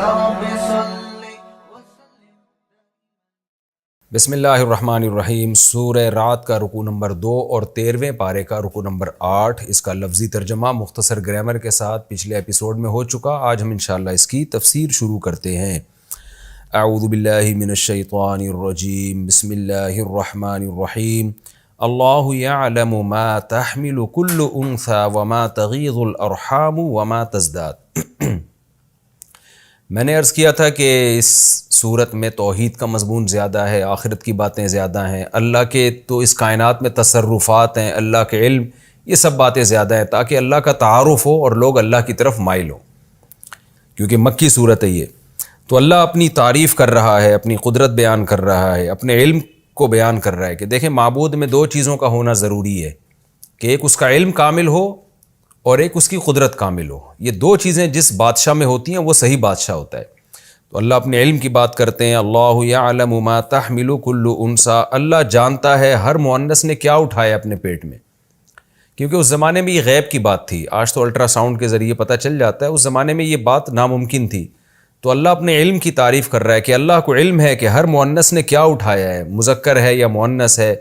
رب صل بسم اللہ الرحمن الرحیم۔ سورہ رعد کا رکوع نمبر 2 اور 13ویں پارے کا رکوع نمبر 8، اس کا لفظی ترجمہ مختصر گرامر کے ساتھ پچھلے ایپیسوڈ میں ہو چکا۔ آج ہم انشاءاللہ اس کی تفسیر شروع کرتے ہیں۔ اعوذ باللہ من الشیطان الرجیم، بسم اللہ الرحمن الرحیم۔ اللہ یعلم ما تحمل کل انثی وما تغیض الارحام وما تزداد۔ میں نے عرض کیا تھا کہ اس صورت میں توحید کا مضمون زیادہ ہے، آخرت کی باتیں زیادہ ہیں، اللہ کے تو اس کائنات میں تصرفات ہیں، اللہ کے علم، یہ سب باتیں زیادہ ہیں تاکہ اللہ کا تعارف ہو اور لوگ اللہ کی طرف مائل ہوں، کیونکہ مکی صورت ہے یہ۔ تو اللہ اپنی تعریف کر رہا ہے، اپنی قدرت بیان کر رہا ہے، اپنے علم کو بیان کر رہا ہے کہ دیکھیں معبود میں 2 چیزوں کا ہونا ضروری ہے، کہ ایک اس کا علم کامل ہو اور ایک اس کی قدرت کامل ہو۔ یہ 2 چیزیں جس بادشاہ میں ہوتی ہیں وہ صحیح بادشاہ ہوتا ہے۔ تو اللہ اپنے علم کی بات کرتے ہیں، اللہ یعلم ما تحمل کل انثی، اللہ جانتا ہے ہر مؤنث نے کیا اٹھایا اپنے پیٹ میں، کیونکہ اس زمانے میں یہ غیب کی بات تھی۔ آج تو الٹرا ساؤنڈ کے ذریعے پتہ چل جاتا ہے، اس زمانے میں یہ بات ناممکن تھی۔ تو اللہ اپنے علم کی تعریف کر رہا ہے کہ اللہ کو علم ہے کہ ہر مؤنث نے کیا اٹھایا ہے، مذکر ہے یا مؤنث ہے۔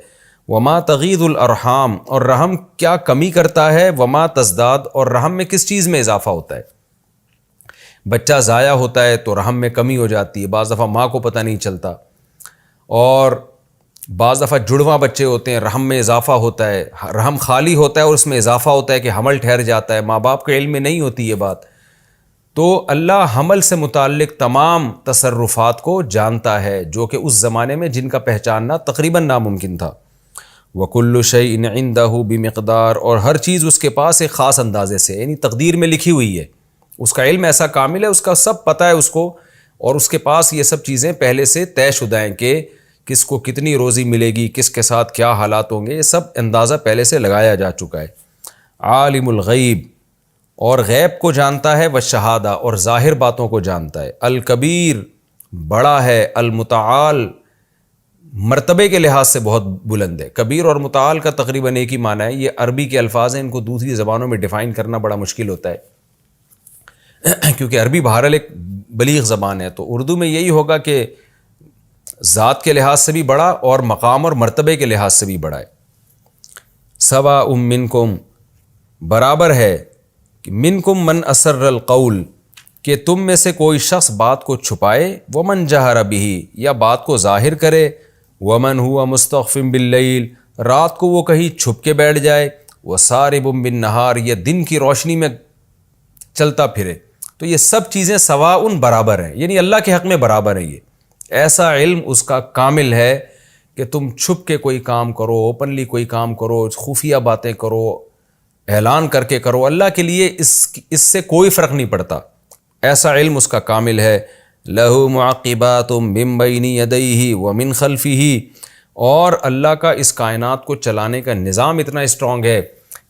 وما تغیض الارحام، اور رحم کیا کمی کرتا ہے، وما تزداد، اور رحم میں کس چیز میں اضافہ ہوتا ہے۔ بچہ ضائع ہوتا ہے تو رحم میں کمی ہو جاتی ہے، بعض دفعہ ماں کو پتہ نہیں چلتا، اور بعض دفعہ جڑواں بچے ہوتے ہیں، رحم میں اضافہ ہوتا ہے، رحم خالی ہوتا ہے اور اس میں اضافہ ہوتا ہے کہ حمل ٹھہر جاتا ہے، ماں باپ کے علم میں نہیں ہوتی یہ بات۔ تو اللہ حمل سے متعلق تمام تصرفات کو جانتا ہے، جو کہ اس زمانے میں جن کا پہچاننا تقریباً ناممکن تھا۔ وَكُلُّ شَيْءٍ عِندَهُ بِمِقْدَار، اور ہر چیز اس کے پاس ایک خاص اندازے سے، یعنی تقدیر میں لکھی ہوئی ہے، اس کا علم ایسا کامل ہے، اس کا سب پتہ ہے اس کو، اور اس کے پاس یہ سب چیزیں پہلے سے طے شدہ ہیں کہ کس کو کتنی روزی ملے گی، کس کے ساتھ کیا حالات ہوں گے، یہ سب اندازہ پہلے سے لگایا جا چکا ہے۔ عالم الغیب، اور غیب کو جانتا ہے، والشہادہ، اور ظاہر باتوں کو جانتا ہے۔ الکبیر، بڑا ہے، المتعال، مرتبے کے لحاظ سے بہت بلند ہے۔ کبیر اور متعال کا تقریباً ایک ہی معنی ہے، یہ عربی کے الفاظ ہیں، ان کو دوسری زبانوں میں ڈیفائن کرنا بڑا مشکل ہوتا ہے، کیونکہ عربی بہرحال ایک بلیغ زبان ہے۔ تو اردو میں یہی ہوگا کہ ذات کے لحاظ سے بھی بڑا اور مقام اور مرتبے کے لحاظ سے بھی بڑا ہے۔ سواء منکم، برابر ہے، کہ منکم من اسر القول، کہ تم میں سے کوئی شخص بات کو چھپائے، ومن جہر بہ، یا بات کو ظاہر کرے، ومن ہوا مستخف باللیل، رات کو وہ کہیں چھپ کے بیٹھ جائے، وسارب بالنہار، یا دن کی روشنی میں چلتا پھرے۔ تو یہ سب چیزیں سواء برابر ہیں، یعنی اللہ کے حق میں برابر ہیں۔ یہ ایسا علم اس کا کامل ہے کہ تم چھپ کے کوئی کام کرو، اوپنلی کوئی کام کرو، خفیہ باتیں کرو، اعلان کر کے کرو، اللہ کے لیے اس سے کوئی فرق نہیں پڑتا، ایسا علم اس کا کامل ہے۔ لَهُ مُعَقِّبَاتٌ مِّن بَيْنِ يَدَيْهِ وَمِن خَلْفِهِ، اور اللہ کا اس کائنات کو چلانے کا نظام اتنا اسٹرانگ ہے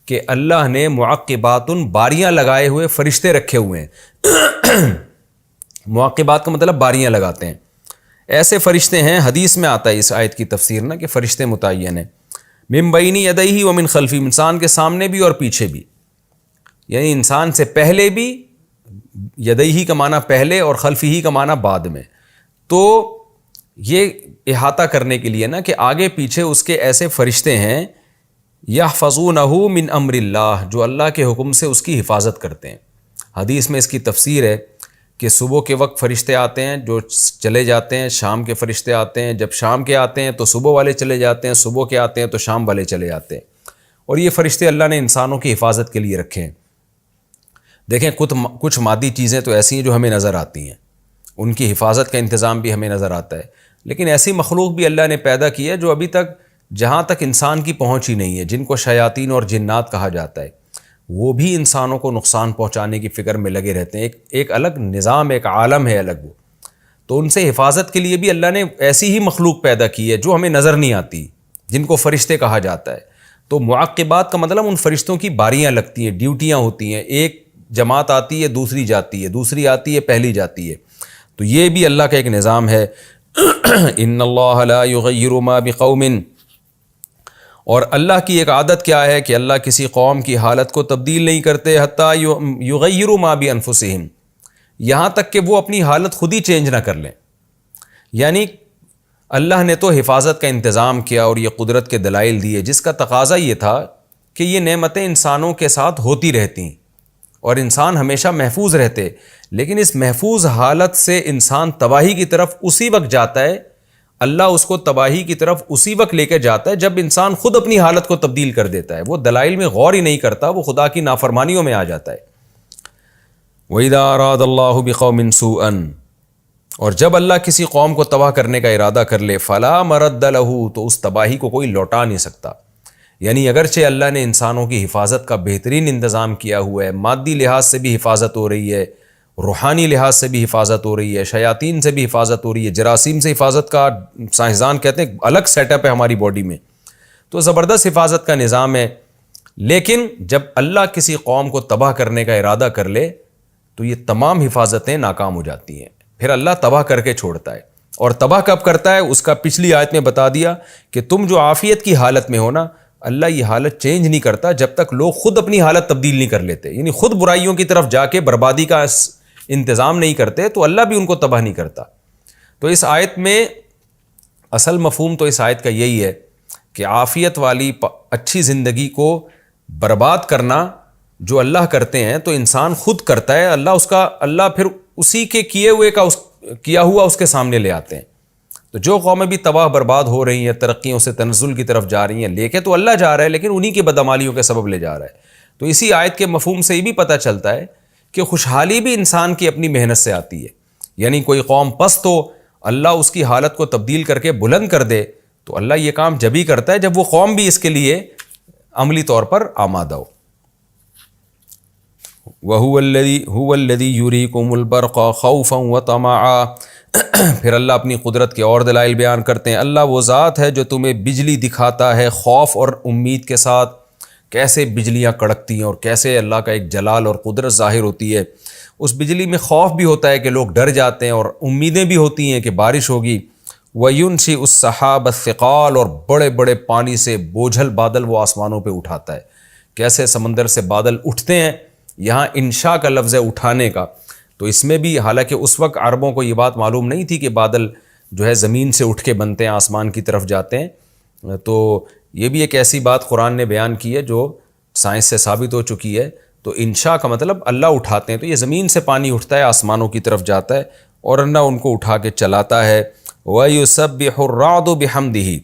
کہ اللہ نے معقبات، باریاں لگائے ہوئے فرشتے رکھے ہوئے ہیں۔ معقبات کا مطلب باریاں لگاتے ہیں، ایسے فرشتے ہیں، حدیث میں آتا ہے اس آیت کی تفسیر نا کہ فرشتے متعین ہیں۔ من بین یدیہ ومن خلفہ، انسان کے سامنے بھی اور پیچھے بھی، یعنی انسان سے پہلے بھی، یدیہ کا معنی پہلے اور خلفہ کا معنی بعد میں۔ تو یہ احاطہ کرنے کے لیے نا کہ آگے پیچھے اس کے ایسے فرشتے ہیں، یحفظونہ من امر اللہ، جو اللہ کے حکم سے اس کی حفاظت کرتے ہیں۔ حدیث میں اس کی تفسیر ہے کہ صبح کے وقت فرشتے آتے ہیں جو چلے جاتے ہیں، شام کے فرشتے آتے ہیں، جب شام کے آتے ہیں تو صبح والے چلے جاتے ہیں، صبح کے آتے ہیں تو شام والے چلے جاتے ہیں۔ اور یہ فرشتے اللہ نے انسانوں کی حفاظت کے لیے رکھے ہیں۔ دیکھیں کچھ مادی چیزیں تو ایسی ہیں جو ہمیں نظر آتی ہیں، ان کی حفاظت کا انتظام بھی ہمیں نظر آتا ہے، لیکن ایسی مخلوق بھی اللہ نے پیدا کی ہے جو ابھی تک جہاں تک انسان کی پہنچ ہی نہیں ہے، جن کو شیاطین اور جنات کہا جاتا ہے، وہ بھی انسانوں کو نقصان پہنچانے کی فکر میں لگے رہتے ہیں۔ ایک الگ نظام، ایک عالم ہے الگ وہ۔ تو ان سے حفاظت کے لیے بھی اللہ نے ایسی ہی مخلوق پیدا کی ہے جو ہمیں نظر نہیں آتی، جن کو فرشتے کہا جاتا ہے۔ تو معقبات کا مطلب ان فرشتوں کی باریاں لگتی ہیں، ڈیوٹیاں ہوتی ہیں، ایک جماعت آتی ہے دوسری جاتی ہے، دوسری آتی ہے پہلی جاتی ہے۔ تو یہ بھی اللہ کا ایک نظام ہے۔ ان اللہ لا یغیر ما بقوم، اور اللہ کی ایک عادت کیا ہے کہ اللہ کسی قوم کی حالت کو تبدیل نہیں کرتے، حتیٰ یغیروا ما بانفسہم، یہاں تک کہ وہ اپنی حالت خود ہی چینج نہ کر لیں. یعنی اللہ نے تو حفاظت کا انتظام کیا اور یہ قدرت کے دلائل دیے، جس کا تقاضا یہ تھا کہ یہ نعمتیں انسانوں کے ساتھ ہوتی رہتی اور انسان ہمیشہ محفوظ رہتے، لیکن اس محفوظ حالت سے انسان تباہی کی طرف اسی وقت جاتا ہے. اللہ اس کو تباہی کی طرف اسی وقت لے کے جاتا ہے جب انسان خود اپنی حالت کو تبدیل کر دیتا ہے. وہ دلائل میں غور ہی نہیں کرتا، وہ خدا کی نافرمانیوں میں آ جاتا ہے. وَإِذَا أَرَادَ اللَّهُ بِقَوْمٍ سُوءًا، اور جب اللہ کسی قوم کو تباہ کرنے کا ارادہ کر لے، فَلَا مَرَدَّ لَهُ، تو اس تباہی کو کوئی لوٹا نہیں سکتا. یعنی اگرچہ اللہ نے انسانوں کی حفاظت کا بہترین انتظام کیا ہوا ہے، مادی لحاظ سے بھی حفاظت ہو رہی ہے، روحانی لحاظ سے بھی حفاظت ہو رہی ہے، شیاطین سے بھی حفاظت ہو رہی ہے، جراثیم سے حفاظت کا سائنسدان کہتے ہیں الگ سیٹ اپ ہے ہماری باڈی میں، تو زبردست حفاظت کا نظام ہے. لیکن جب اللہ کسی قوم کو تباہ کرنے کا ارادہ کر لے تو یہ تمام حفاظتیں ناکام ہو جاتی ہیں، پھر اللہ تباہ کر کے چھوڑتا ہے. اور تباہ کب کرتا ہے اس کا پچھلی آیت میں بتا دیا کہ تم جو عافیت کی حالت میں ہو نا، اللہ یہ حالت چینج نہیں کرتا جب تک لوگ خود اپنی حالت تبدیل نہیں کر لیتے. یعنی خود برائیوں کی طرف جا کے بربادی کا انتظام نہیں کرتے تو اللہ بھی ان کو تباہ نہیں کرتا. تو اس آیت میں اصل مفہوم تو اس آیت کا یہی ہے کہ عافیت والی اچھی زندگی کو برباد کرنا جو اللہ کرتے ہیں تو انسان خود کرتا ہے. اللہ پھر اسی کے کیا ہوا اس کے سامنے لے آتے ہیں. تو جو قومیں بھی تباہ برباد ہو رہی ہیں، ترقیوں سے تنزل کی طرف جا رہی ہیں، لے کے تو اللہ جا رہا ہے لیکن انہی کی بدعمالیوں کے سبب لے جا رہا ہے. تو اسی آیت کے مفہوم سے یہ بھی پتہ چلتا ہے کہ خوشحالی بھی انسان کی اپنی محنت سے آتی ہے. یعنی کوئی قوم پست ہو، اللہ اس کی حالت کو تبدیل کر کے بلند کر دے تو اللہ یہ کام جب ہی کرتا ہے جب وہ قوم بھی اس کے لیے عملی طور پر آمادہ ہو. وَهُوَ الَّذِي يُرِيكُمُ الْبَرْقَ خَوْفًا وَطَمَعًا، پھر اللہ اپنی قدرت کے اور دلائل بیان کرتے ہیں. اللہ وہ ذات ہے جو تمہیں بجلی دکھاتا ہے خوف اور امید کے ساتھ. کیسے بجلیاں کڑکتی ہیں اور کیسے اللہ کا ایک جلال اور قدرت ظاہر ہوتی ہے. اس بجلی میں خوف بھی ہوتا ہے کہ لوگ ڈر جاتے ہیں اور امیدیں بھی ہوتی ہیں کہ بارش ہوگی. وَيُنْشِئُ السَّحَابَ الثِّقَالَ، اور بڑے بڑے پانی سے بوجھل بادل وہ آسمانوں پہ اٹھاتا ہے. کیسے سمندر سے بادل اٹھتے ہیں، یہاں انشاء کا لفظ ہے اٹھانے کا. تو اس میں بھی حالانکہ اس وقت عربوں کو یہ بات معلوم نہیں تھی کہ بادل جو ہے زمین سے اٹھ کے بنتے ہیں، آسمان کی طرف جاتے ہیں. تو یہ بھی ایک ایسی بات قرآن نے بیان کی ہے جو سائنس سے ثابت ہو چکی ہے. تو انشاء کا مطلب اللہ اٹھاتے ہیں، تو یہ زمین سے پانی اٹھتا ہے، آسمانوں کی طرف جاتا ہے اور اللہ ان کو اٹھا کے چلاتا ہے. وَيُسَبِّحُ الرَّعْدُ بِحَمْدِهِ،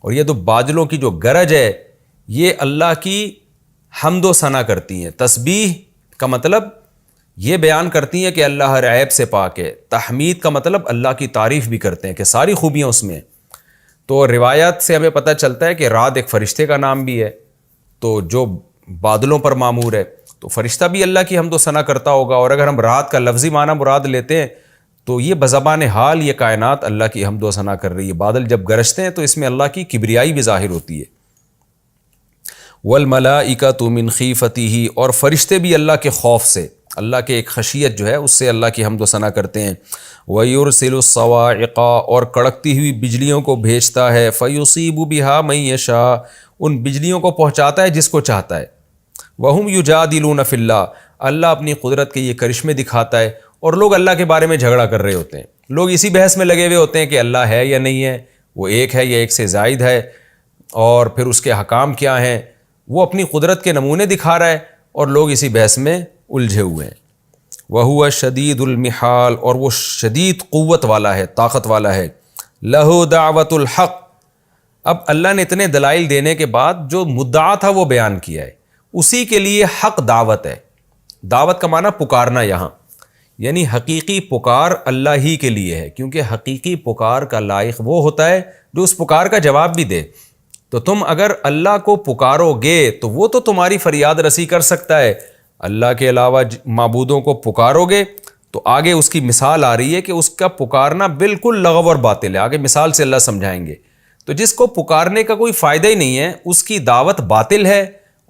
اور یہ تو بادلوں کی جو گرج ہے یہ اللہ کی حمد و ثنا کرتی ہیں. تسبیح کا مطلب یہ بیان کرتی ہیں کہ اللہ ہر عیب سے پاک ہے. تحمید کا مطلب اللہ کی تعریف بھی کرتے ہیں کہ ساری خوبیاں اس میں ہیں. تو روایات سے ہمیں پتہ چلتا ہے کہ رعد ایک فرشتے کا نام بھی ہے، تو جو بادلوں پر معمور ہے تو فرشتہ بھی اللہ کی حمد و ثنا کرتا ہوگا. اور اگر ہم رعد کا لفظی معنی مراد لیتے ہیں تو یہ بزبان حال یہ کائنات اللہ کی حمد و ثنا کر رہی ہے. بادل جب گرجتے ہیں تو اس میں اللہ کی کبریائی بھی ظاہر ہوتی ہے. وَالْمَلَائِكَةُ مِنْ خِيفَتِهِ، اور فرشتے بھی اللہ کے خوف سے، اللہ کے ایک خشیت جو ہے اس سے اللہ کی حمد و ثنا کرتے ہیں. وَيُرْسِلُ الصَّوَاعِقَ، اور کڑکتی ہوئی بجلیوں کو بھیجتا ہے. فَيُصِيبُ بِهَا مَن يَشَاءُ، ان بجلیوں کو پہنچاتا ہے جس کو چاہتا ہے. وَهُمْ يُجَادِلُونَ فِي اللَّهِ، اللہ اپنی قدرت کے یہ کرشمے دکھاتا ہے اور لوگ اللہ کے بارے میں جھگڑا کر رہے ہوتے ہیں. لوگ اسی بحث میں لگے ہوئے ہوتے ہیں کہ اللہ ہے یا نہیں ہے، وہ ایک ہے یا ایک سے زائد ہے، اور پھر اس کے حکام کیا ہیں. وہ اپنی قدرت کے نمونے دکھا رہا ہے اور لوگ اسی بحث میں الجھے ہوئے ہیں. وَهُوَ شَدِيدُ الْمِحَالِ، اور وہ شدید قوت والا ہے، طاقت والا ہے. لَهُ دَعْوَةُ الْحَقِّ، اب اللہ نے اتنے دلائل دینے کے بعد جو مدعا تھا وہ بیان کیا ہے، اسی کے لیے حق دعوت ہے. دعوت کا معنی پکارنا یہاں، یعنی حقیقی پکار اللہ ہی کے لیے ہے، کیونکہ حقیقی پکار کا لائق وہ ہوتا ہے جو اس پکار کا جواب بھی دے. تو تم اگر اللہ کو پکارو گے تو وہ تو تمہاری فریاد رسی کر سکتا ہے. اللہ کے علاوہ معبودوں کو پکارو گے تو آگے اس کی مثال آ رہی ہے کہ اس کا پکارنا بالکل لغو اور باطل ہے. آگے مثال سے اللہ سمجھائیں گے. تو جس کو پکارنے کا کوئی فائدہ ہی نہیں ہے اس کی دعوت باطل ہے،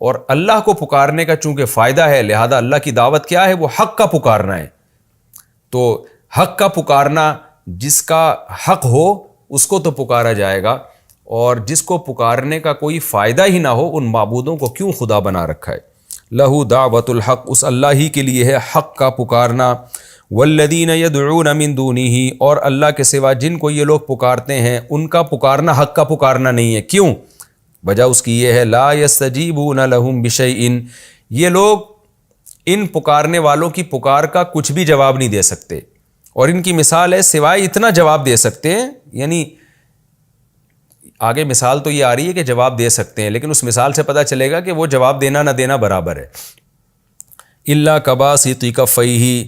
اور اللہ کو پکارنے کا چونکہ فائدہ ہے لہذا اللہ کی دعوت کیا ہے، وہ حق کا پکارنا ہے. تو حق کا پکارنا، جس کا حق ہو اس کو تو پکارا جائے گا، اور جس کو پکارنے کا کوئی فائدہ ہی نہ ہو ان معبودوں کو کیوں خدا بنا رکھا ہے. لہو دعوت الحق، اس اللہ ہی کے لیے ہے حق کا پکارنا، والذین یدعون من دونہ، اور اللہ کے سوا جن کو یہ لوگ پکارتے ہیں ان کا پکارنا حق کا پکارنا نہیں ہے۔ کیوں؟ وجہ اس کی یہ ہے لا یستجیبون لہم بشیء، یہ لوگ ان پکارنے والوں کی پکار کا کچھ بھی جواب نہیں دے سکتے، اور ان کی مثال ہے سوائے اتنا جواب دے سکتے ہیں، یعنی آگے مثال تو یہ آ رہی ہے کہ جواب دے سکتے ہیں، لیکن اس مثال سے پتہ چلے گا کہ وہ جواب دینا نہ دینا برابر ہے۔ الا کباسط کفیہ،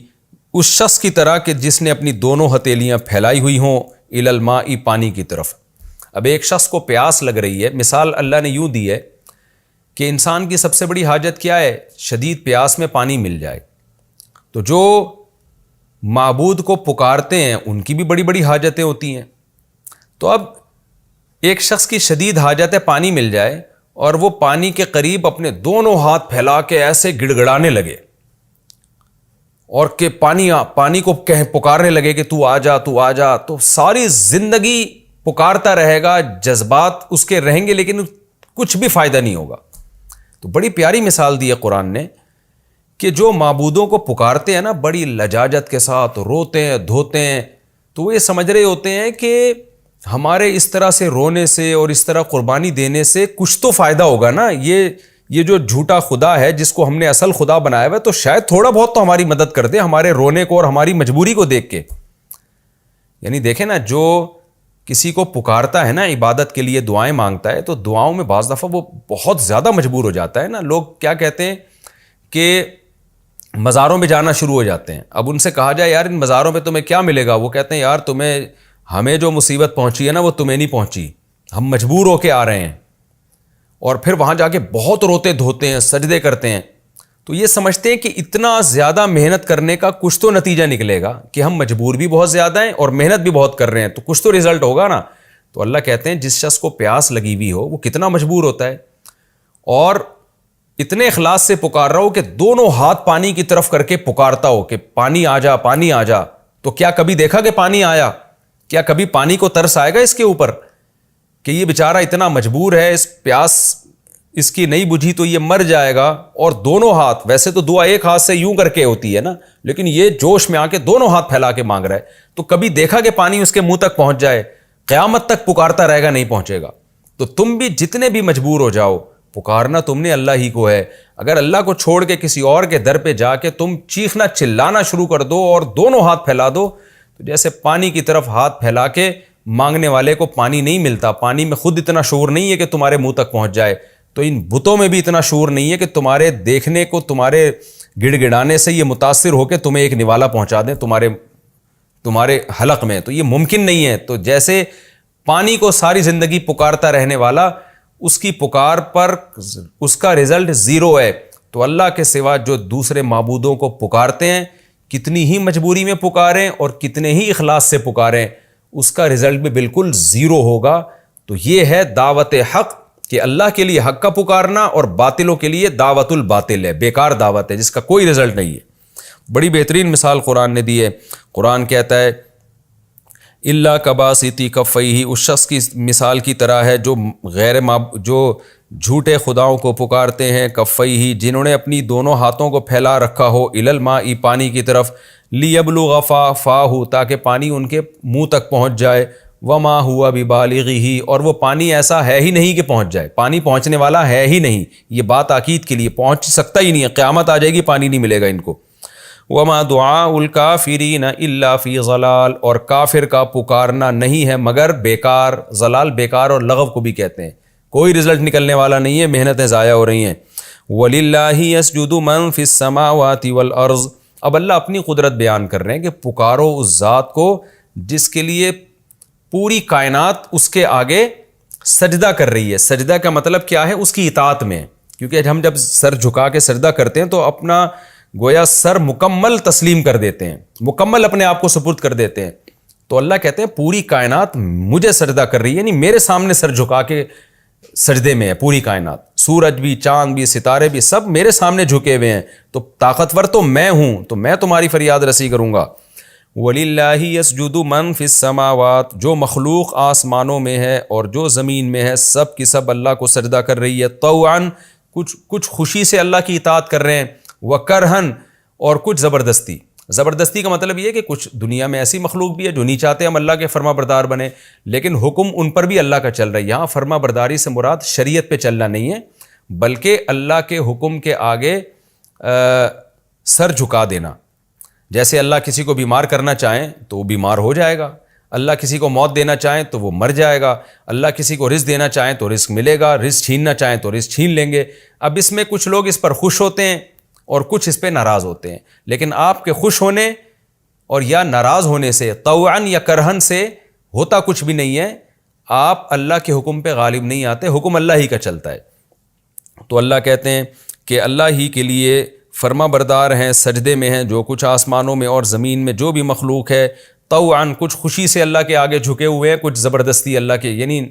اس شخص کی طرح کہ جس نے اپنی دونوں ہتھیلیاں پھیلائی ہوئی ہوں الی الماء، پانی کی طرف۔ اب ایک شخص کو پیاس لگ رہی ہے، مثال اللہ نے یوں دی ہے کہ انسان کی سب سے بڑی حاجت کیا ہے؟ شدید پیاس میں پانی مل جائے۔ تو جو معبود کو پکارتے ہیں ان کی بھی بڑی بڑی حاجتیں ہوتی ہیں۔ تو اب ایک شخص کی شدید حاجت ہے پانی مل جائے، اور وہ پانی کے قریب اپنے دونوں ہاتھ پھیلا کے ایسے گڑ گڑانے لگے، اور کہ پانی کو پکارنے لگے کہ تو آ جا تو آ جا، تو ساری زندگی پکارتا رہے گا، جذبات اس کے رہیں گے لیکن کچھ بھی فائدہ نہیں ہوگا۔ تو بڑی پیاری مثال دی ہے قرآن نے کہ جو معبودوں کو پکارتے ہیں نا بڑی لجاجت کے ساتھ، روتے ہیں دھوتے ہیں، تو وہ یہ سمجھ رہے ہوتے ہیں کہ ہمارے اس طرح سے رونے سے اور اس طرح قربانی دینے سے کچھ تو فائدہ ہوگا نا، یہ جو جھوٹا خدا ہے جس کو ہم نے اصل خدا بنایا ہوا ہے تو شاید تھوڑا بہت تو ہماری مدد کر دے ہمارے رونے کو اور ہماری مجبوری کو دیکھ کے۔ یعنی دیکھیں نا، جو کسی کو پکارتا ہے نا عبادت کے لیے، دعائیں مانگتا ہے، تو دعاؤں میں بعض دفعہ وہ بہت زیادہ مجبور ہو جاتا ہے نا۔ لوگ کیا کہتے ہیں کہ مزاروں میں جانا شروع ہو جاتے ہیں۔ اب ان سے کہا جائے یار ان مزاروں میں تمہیں کیا ملے گا، وہ کہتے ہیں یار ہمیں جو مصیبت پہنچی ہے نا وہ تمہیں نہیں پہنچی، ہم مجبور ہو کے آ رہے ہیں، اور پھر وہاں جا کے بہت روتے دھوتے ہیں، سجدے کرتے ہیں، تو یہ سمجھتے ہیں کہ اتنا زیادہ محنت کرنے کا کچھ تو نتیجہ نکلے گا، کہ ہم مجبور بھی بہت زیادہ ہیں اور محنت بھی بہت کر رہے ہیں، تو کچھ تو رزلٹ ہوگا نا۔ تو اللہ کہتے ہیں جس شخص کو پیاس لگی ہوئی ہو وہ کتنا مجبور ہوتا ہے، اور اتنے اخلاص سے پکار رہا ہو کہ دونوں ہاتھ پانی کی طرف کر کے پکارتا ہو کہ پانی آ جا پانی آ جا، تو کیا کبھی دیکھا کہ پانی آیا؟ کیا کبھی پانی کو ترس آئے گا اس کے اوپر کہ یہ بیچارہ اتنا مجبور ہے، اس پیاس اس کی نہیں بجھی تو یہ مر جائے گا، اور دونوں ہاتھ، ویسے تو دعا ایک ہاتھ سے یوں کر کے ہوتی ہے نا، لیکن یہ جوش میں آ کے دونوں ہاتھ پھیلا کے مانگ رہا ہے، تو کبھی دیکھا کہ پانی اس کے منہ تک پہنچ جائے؟ قیامت تک پکارتا رہے گا، نہیں پہنچے گا۔ تو تم بھی جتنے بھی مجبور ہو جاؤ، پکارنا تم نے اللہ ہی کو ہے۔ اگر اللہ کو چھوڑ کے کسی اور کے در پہ جا کے تم چیخنا چلانا شروع کر دو اور دونوں ہاتھ پھیلا دو، تو جیسے پانی کی طرف ہاتھ پھیلا کے مانگنے والے کو پانی نہیں ملتا، پانی میں خود اتنا شعور نہیں ہے کہ تمہارے منہ تک پہنچ جائے، تو ان بتوں میں بھی اتنا شعور نہیں ہے کہ تمہارے دیکھنے کو، تمہارے گڑ گڑانے سے یہ متاثر ہو کے تمہیں ایک نوالا پہنچا دیں تمہارے حلق میں، تو یہ ممکن نہیں ہے۔ تو جیسے پانی کو ساری زندگی پکارتا رہنے والا، اس کی پکار پر اس کا رزلٹ زیرو ہے، تو اللہ کے سوا جو دوسرے معبودوں کو پکارتے ہیں، کتنی ہی مجبوری میں پکاریں اور کتنے ہی اخلاص سے پکاریں، اس کا رزلٹ بھی بالکل زیرو ہوگا۔ تو یہ ہے دعوت حق، کہ اللہ کے لیے حق کا پکارنا، اور باطلوں کے لیے دعوت الباطل ہے، بیکار دعوت ہے جس کا کوئی رزلٹ نہیں ہے۔ بڑی بہترین مثال قرآن نے دی ہے۔ قرآن کہتا ہے اللہ کباسط کفیہ، اس شخص کی مثال کی طرح ہے جو جو جھوٹے خداؤں کو پکارتے ہیں، کفیہ، جنہوں نے اپنی دونوں ہاتھوں کو پھیلا رکھا ہو الی الماء، پانی کی طرف، لیبلغ فاہ، تاکہ پانی ان کے منہ تک پہنچ جائے، وما ہوا ببالغہ، اور وہ پانی ایسا ہے ہی نہیں کہ پہنچ جائے، پانی پہنچنے والا ہے ہی نہیں، یہ بات تاکید کے لیے، پہنچ سکتا ہی نہیں ہے، قیامت آ جائے گی پانی نہیں ملے گا ان کو۔ وما دعاء الکافرین الا فی ضلال، اور کافر کا پکارنا نہیں ہے مگر بیکار، ضلال بیکار اور لغو کو بھی کہتے ہیں، کوئی رزلٹ نکلنے والا نہیں ہے، محنتیں ضائع ہو رہی ہیں۔ وَلِلَّهِ يَسْجُدُ مَن فِي السَّمَاوَاتِ وَالْأَرْضِ، اب اللہ اپنی قدرت بیان کر رہے ہیں کہ پکارو اس ذات کو جس کے لیے پوری کائنات اس کے آگے سجدہ کر رہی ہے۔ سجدہ کا مطلب کیا ہے؟ اس کی اطاعت میں، کیونکہ ہم جب سر جھکا کے سجدہ کرتے ہیں تو اپنا گویا سر مکمل تسلیم کر دیتے ہیں، مکمل اپنے آپ کو سپرد کر دیتے ہیں۔ تو اللہ کہتے ہیں پوری کائنات مجھے سجدہ کر رہی ہے، یعنی میرے سامنے سر جھکا کے سجدے میں ہے پوری کائنات، سورج بھی، چاند بھی، ستارے بھی، سب میرے سامنے جھکے ہوئے ہیں، تو طاقتور تو میں ہوں، تو میں تمہاری فریاد رسی کروں گا۔ وَلِلَّهِ يَسْجُدُ مَن فِي السَّمَاوَاتِ، جو مخلوق آسمانوں میں ہے اور جو زمین میں ہے، سب کی سب اللہ کو سجدہ کر رہی ہے، طوعاً، کچھ خوشی سے اللہ کی اطاعت کر رہے ہیں، وکرہن، اور کچھ زبردستی۔ زبردستی کا مطلب یہ ہے کہ کچھ دنیا میں ایسی مخلوق بھی ہے جو نہیں چاہتے ہم اللہ کے فرما بردار بنیں، لیکن حکم ان پر بھی اللہ کا چل رہا ہے۔ یہاں فرما برداری سے مراد شریعت پہ چلنا نہیں ہے، بلکہ اللہ کے حکم کے آگے سر جھکا دینا۔ جیسے اللہ کسی کو بیمار کرنا چاہیں تو وہ بیمار ہو جائے گا، اللہ کسی کو موت دینا چاہیں تو وہ مر جائے گا، اللہ کسی کو رزق دینا چاہیں تو رزق ملے گا، رزق چھیننا چاہیں تو رزق چھین لیں گے۔ اب اس میں کچھ لوگ اس پر خوش ہوتے ہیں اور کچھ اس پہ ناراض ہوتے ہیں، لیکن آپ کے خوش ہونے اور یا ناراض ہونے سے، طوعاً یا کرہن سے ہوتا کچھ بھی نہیں ہے۔ آپ اللہ کے حکم پہ غالب نہیں آتے، حکم اللہ ہی کا چلتا ہے۔ تو اللہ کہتے ہیں کہ اللہ ہی کے لیے فرما بردار ہیں، سجدے میں ہیں جو کچھ آسمانوں میں اور زمین میں جو بھی مخلوق ہے، طوعاً کچھ خوشی سے اللہ کے آگے جھکے ہوئے ہیں، کچھ زبردستی اللہ کے، یعنی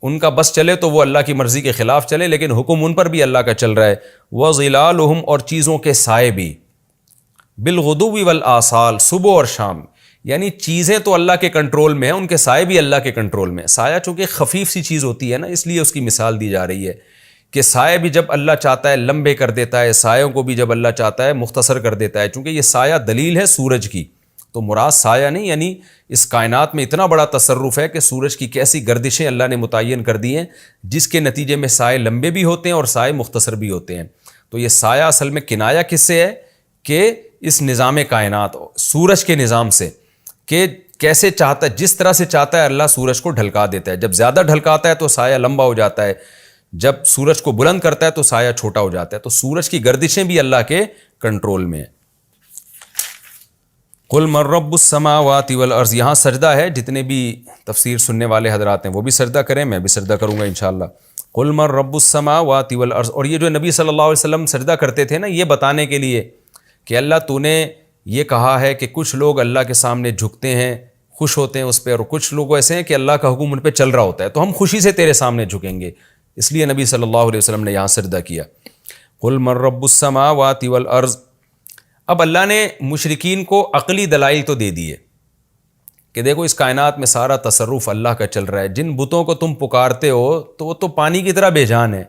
ان کا بس چلے تو وہ اللہ کی مرضی کے خلاف چلے، لیکن حکم ان پر بھی اللہ کا چل رہا ہے۔ وَظِلَالُهُمْ، اور چیزوں کے سائے بھی، بِالْغُدُوِّ وَالْآصَالِ، صبح اور شام، یعنی چیزیں تو اللہ کے کنٹرول میں ہیں، ان کے سائے بھی اللہ کے کنٹرول میں ہیں۔ سایہ چونکہ خفیف سی چیز ہوتی ہے نا، اس لیے اس کی مثال دی جا رہی ہے کہ سائے بھی جب اللہ چاہتا ہے لمبے کر دیتا ہے، سایوں کو بھی جب اللہ چاہتا ہے مختصر کر دیتا ہے۔ چونکہ یہ سایہ دلیل ہے سورج کی، تو مراد سایہ نہیں، یعنی اس کائنات میں اتنا بڑا تصرف ہے کہ سورج کی کیسی گردشیں اللہ نے متعین کر دی ہیں، جس کے نتیجے میں سائے لمبے بھی ہوتے ہیں اور سائے مختصر بھی ہوتے ہیں۔ تو یہ سایہ اصل میں کنایا کس سے ہے کہ اس نظام کائنات، سورج کے نظام سے، کہ کیسے چاہتا ہے، جس طرح سے چاہتا ہے اللہ سورج کو ڈھلکا دیتا ہے۔ جب زیادہ ڈھلکاتا ہے تو سایہ لمبا ہو جاتا ہے، جب سورج کو بلند کرتا ہے تو سایہ چھوٹا ہو جاتا ہے۔ تو سورج کی گردشیں بھی اللہ کے کنٹرول میں ہیں۔ قُلْ مَن رَّبُّ السَّمَاوَاتِ وَالْأَرْضِ، یہاں سجدہ ہے، جتنے بھی تفسیر سننے والے حضرات ہیں وہ بھی سجدہ کریں، میں بھی سجدہ کروں گا انشاءاللہ۔ قُلْ مَن رَّبُّ السَّمَاوَاتِ وَالْأَرْضِ، اور یہ جو نبی صلی اللہ علیہ وسلم سجدہ کرتے تھے نا، یہ بتانے کے لیے کہ اللہ تو نے یہ کہا ہے کہ کچھ لوگ اللہ کے سامنے جھکتے ہیں، خوش ہوتے ہیں اس پہ، اور کچھ لوگ ایسے ہیں کہ اللہ کا حکم ان پہ چل رہا ہوتا ہے، تو ہم خوشی سے تیرے سامنے جھکیں گے، اس لیے نبی صلی اللہ علیہ وسلم نے یہاں سجدہ کیا۔ قُلْ مَن رَّبُّ السَّمَاوَاتِ وَالْأَرْضِ، اب اللہ نے مشرکین کو عقلی دلائل تو دے دیے کہ دیکھو اس کائنات میں سارا تصرف اللہ کا چل رہا ہے، جن بتوں کو تم پکارتے ہو تو وہ تو پانی کی طرح بے جان ہے،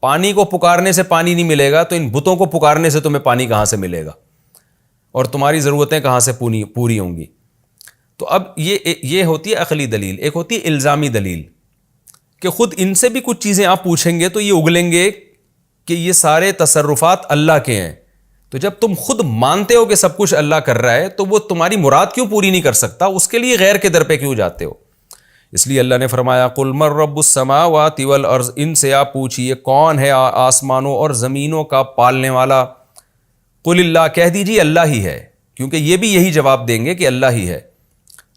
پانی کو پکارنے سے پانی نہیں ملے گا، تو ان بتوں کو پکارنے سے تمہیں پانی کہاں سے ملے گا اور تمہاری ضرورتیں کہاں سے پوری ہوں گی۔ تو اب یہ ہوتی ہے عقلی دلیل، ایک ہوتی ہے الزامی دلیل کہ خود ان سے بھی کچھ چیزیں آپ پوچھیں گے تو یہ اگلیں گے کہ یہ سارے تصرفات اللہ کے ہیں، تو جب تم خود مانتے ہو کہ سب کچھ اللہ کر رہا ہے تو وہ تمہاری مراد کیوں پوری نہیں کر سکتا، اس کے لیے غیر کے در پہ کیوں جاتے ہو؟ اس لیے اللہ نے فرمایا قُلْ مَن رَّبُّ السَّمَاوَاتِ وَالْأَرْضِ، ان سے آپ پوچھئے کون ہے آسمانوں اور زمینوں کا پالنے والا۔ قُلِ اللہ، کہہ دیجیے اللہ ہی ہے، کیونکہ یہ بھی یہی جواب دیں گے کہ اللہ ہی ہے۔